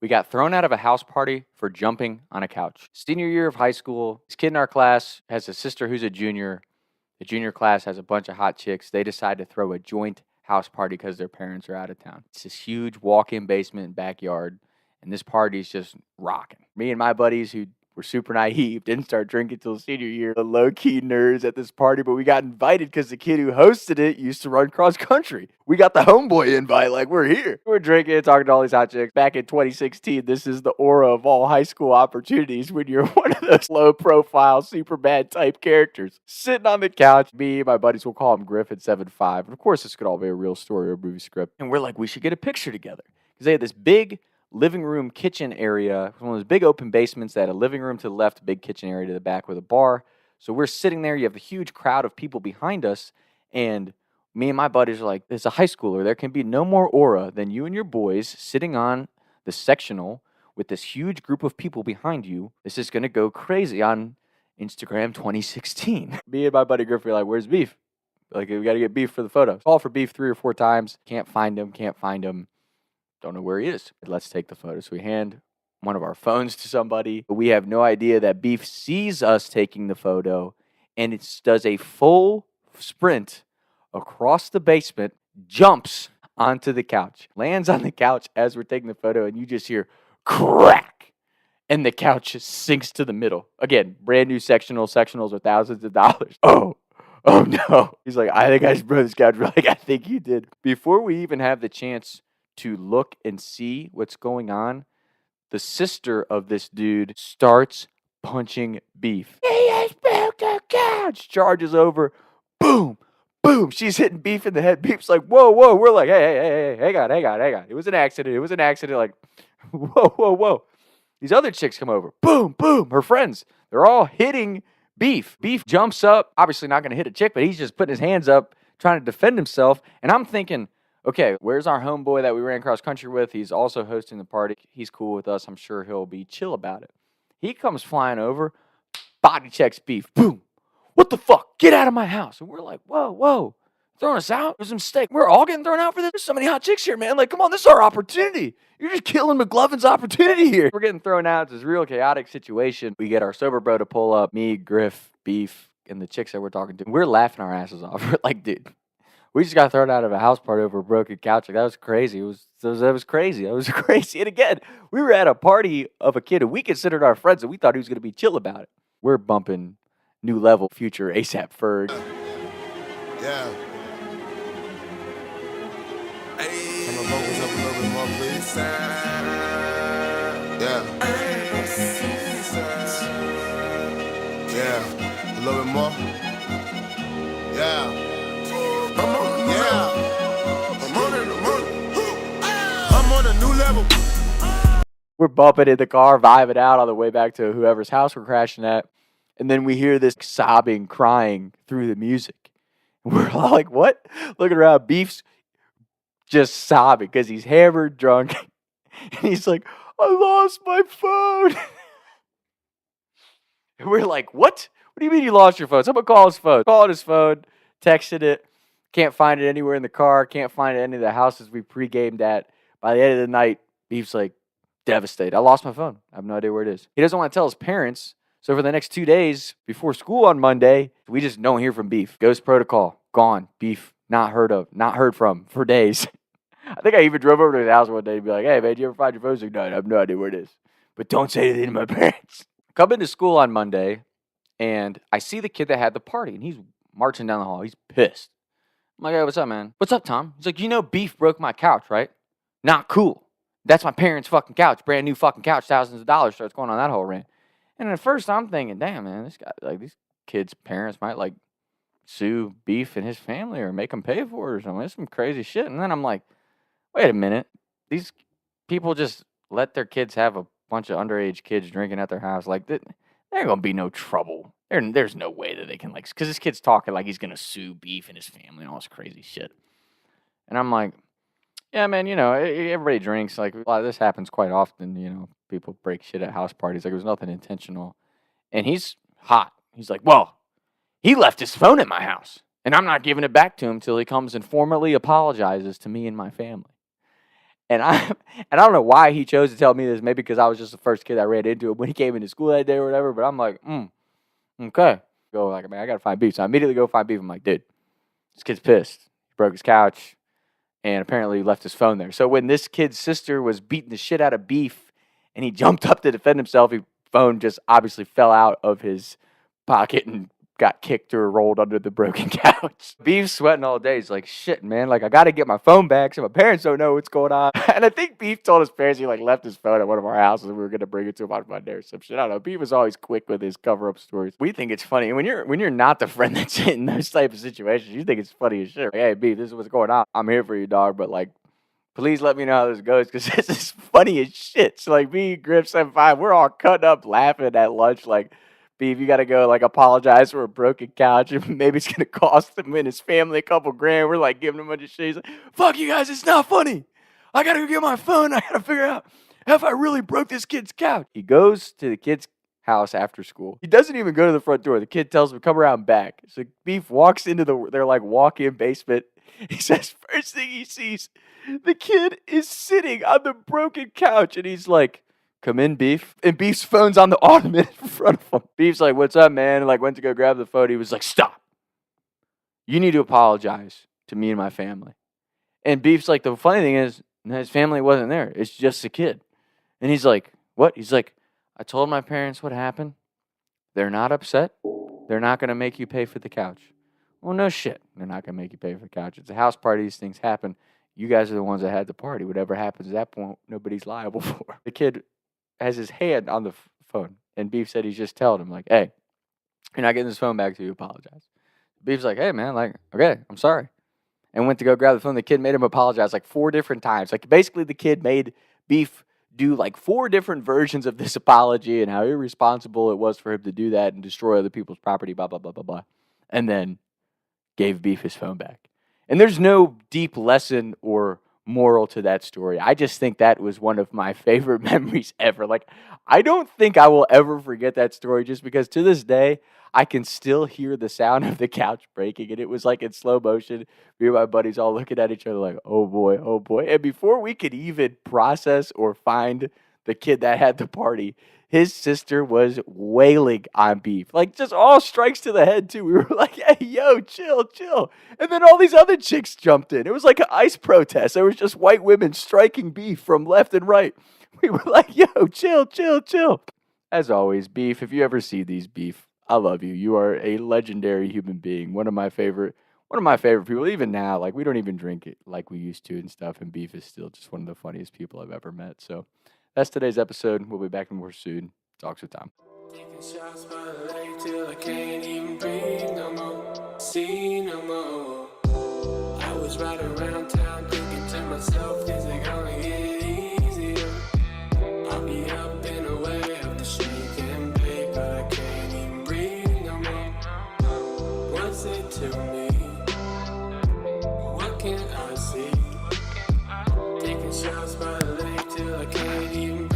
We got thrown out of a house party for jumping on a couch. Senior year of high school, this kid in our class has a sister who's a junior. The junior class has a bunch of hot chicks. They decide to throw a joint house party because their parents are out of town. It's this huge walk-in basement and backyard, and this party's just rocking. Me and my buddies who were super naive, didn't start drinking till senior year, the low-key nerds at this party, but we got invited because the kid who hosted it used to run cross country. We got the homeboy invite, like, we're here. We're drinking, talking to all these hot chicks. Back in 2016, this is the aura of all high school opportunities when you're one of those low-profile, super bad type characters. Sitting on the couch, me and my buddies, will call him Griffin 75. And of course, this could all be a real story or a movie script. And we're like, we should get a picture together. Because they had this big living room kitchen area, one of those big open basements that had a living room to the left, a big kitchen area to the back with a bar. So we're sitting there, you have a huge crowd of people behind us, and me and my buddies are like, there's a high schooler, there can be no more aura than you and your boys sitting on the sectional with this huge group of people behind you. This is going to go crazy on Instagram 2016. Me and my buddy Griffin are like, where's Beef? Like, we got to get Beef for the photo. Call for Beef 3 or 4 times. Can't find him. Don't know where he is. Let's take the photo. So we hand one of our phones to somebody. But we have no idea that Beef sees us taking the photo, and it does a full sprint across the basement, jumps onto the couch, lands on the couch as we're taking the photo, and you just hear crack, and the couch just sinks to the middle. Again, brand new sectional. Sectionals are thousands of dollars. Oh no. He's like, I think I just broke this couch. We're like, I think you did. Before we even have the chance to look and see what's going on, the sister of this dude starts punching Beef. He has broke the couch. Charges over. Boom. Boom. She's hitting Beef in the head. Beef's like, whoa. We're like, hey, hang on. It was an accident. Like, whoa. These other chicks come over. Boom. Her friends. They're all hitting Beef. Beef jumps up. Obviously not going to hit a chick, but he's just putting his hands up, trying to defend himself. And I'm thinking, okay, where's our homeboy that we ran cross country with? He's also hosting the party. He's cool with us. I'm sure he'll be chill about it. He comes flying over, body checks Beef. Boom. What the fuck? Get out of my house. And we're like, whoa. Throwing us out? It was a mistake. We're all getting thrown out for this. There's so many hot chicks here, man. Like, come on, this is our opportunity. You're just killing McLovin's opportunity here. We're getting thrown out. It's this real chaotic situation. We get our sober bro to pull up. Me, Griff, Beef, and the chicks that we're talking to. We're laughing our asses off. We're like, dude, we just got thrown out of a house party over a broken couch. Like, that was crazy. That was crazy. And again, we were at a party of a kid who we considered our friends, and we thought he was going to be chill about it. We're bumping New Level, Future, ASAP Ferg. Yeah. Hey. Turn my vocals up a little bit more, please. Yeah. Yeah. A little bit more. Yeah. I'm on a new level. We're bumping in the car, vibing out on the way back to whoever's house we're crashing at. And then we hear this sobbing, crying through the music. We're all like, what? Looking around, Beef's just sobbing because he's hammered, drunk. And he's like, I lost my phone. And we're like, what? What do you mean you lost your phone? Someone call his phone. Called his phone, texted it. Can't find it anywhere in the car. Can't find it in any of the houses we pre-gamed at. By the end of the night, Beef's like, devastated. I lost my phone. I have no idea where it is. He doesn't want to tell his parents. So for the next 2 days before school on Monday, we just don't hear from Beef. Ghost protocol, gone. Beef, not heard from for days. I think I even drove over to his house one day and be like, hey, man, did you ever find your phone? He's like, no, I have no idea where it is. But don't say anything to my parents. Come into school on Monday, and I see the kid that had the party, and he's marching down the hall. He's pissed. I'm like, hey, what's up, man? What's up, Tom? He's like, you know Beef broke my couch, right? Not cool. That's my parents' fucking couch. Brand new fucking couch, thousands of dollars. Starts going on that whole rant. And at first I'm thinking, damn, man, this guy, like, these kids' parents might, like, sue Beef and his family or make them pay for it or something. It's some crazy shit. And then I'm like, wait a minute. These people just let their kids have a bunch of underage kids drinking at their house. Like, there ain't gonna be no trouble. There's no way that they can, like, because this kid's talking like he's gonna sue Beef and his family and all this crazy shit. And I'm like, yeah, man, you know, everybody drinks. Like, a lot of this happens quite often, you know. People break shit at house parties. Like, it was nothing intentional. And he's hot. He's like, well, he left his phone at my house, and I'm not giving it back to him till he comes and formally apologizes to me and my family. And I don't know why he chose to tell me this. Maybe because I was just the first kid I ran into him when he came into school that day or whatever. But I'm like, okay. Go like, man, I gotta find beef. So I immediately go find beef. I'm like, dude, this kid's pissed. He broke his couch and apparently left his phone there. So when this kid's sister was beating the shit out of Beef and he jumped up to defend himself, his phone just obviously fell out of his pocket and got kicked or rolled under the broken couch. Beef's sweating all day. He's like, shit, man, like I gotta get my phone back so my parents don't know what's going on. And I think Beef told his parents he like left his phone at one of our houses and we were gonna bring it to him on Monday or some shit. I don't know. Beef was always quick with his cover-up stories. We think it's funny. And when you're not the friend that's in those type of situations, you think it's funny as shit. Like, hey, Beef, this is what's going on. I'm here for you, dog, but like, please let me know how this goes because this is funny as shit. So like me, Grip 75, we're all cutting up laughing at lunch like, Beef, you got to go, like, apologize for a broken couch. And maybe it's going to cost him and his family a couple grand. We're, like, giving him a bunch of shit. He's like, fuck you guys, it's not funny. I got to go get my phone. I got to figure out if I really broke this kid's couch. He goes to the kid's house after school. He doesn't even go to the front door. The kid tells him, come around back. So Beef walks into their, like, walk-in basement. He says, first thing he sees, the kid is sitting on the broken couch. And he's like, come in, Beef. And Beef's phone's on the ottoman in front of him. Beef's like, what's up, man? And like went to go grab the phone. He was like, stop. You need to apologize to me and my family. And Beef's like, the funny thing is, his family wasn't there. It's just a kid. And he's like, what? He's like, I told my parents what happened. They're not upset. They're not going to make you pay for the couch. Well, no shit. They're not going to make you pay for the couch. It's a house party. These things happen. You guys are the ones that had the party. Whatever happens at that point, nobody's liable for. The kid has his hand on the phone, and Beef said he's just telling him, like, hey, you're not getting this phone back till you apologize. Beef's like, hey, man, like, okay, I'm sorry. And went to go grab the phone. The kid made him apologize like 4 different times. Like, basically, the kid made Beef do like 4 different versions of this apology and how irresponsible it was for him to do that and destroy other people's property, blah, blah, blah, blah, blah. And then gave Beef his phone back. And there's no deep lesson or moral to that story. I just think that was one of my favorite memories ever. Like, I don't think I will ever forget that story just because to this day, I can still hear the sound of the couch breaking. And it was like in slow motion. Me and my buddies all looking at each other like, oh boy, oh boy. And before we could even process or find the kid that had the party, his sister was wailing on Beef. Like, just all strikes to the head, too. We were like, hey, yo, chill, chill. And then all these other chicks jumped in. It was like an ICE protest. There was just white women striking Beef from left and right. We were like, yo, chill, chill, chill. As always, Beef, if you ever see these, Beef, I love you. You are a legendary human being. One of my favorite people. Even now, like, we don't even drink it like we used to and stuff. And Beef is still just one of the funniest people I've ever met. So that's today's episode. We'll be back more soon. Talks with Tom. Taking shots by the lake till I can't even breathe no more. See no more. I was riding around town thinking to myself, is it gonna get easier? I'll be up and away up the street and bake, but I can't even breathe no more. What's it to me? What can I see? Taking shots by the lake till I can't even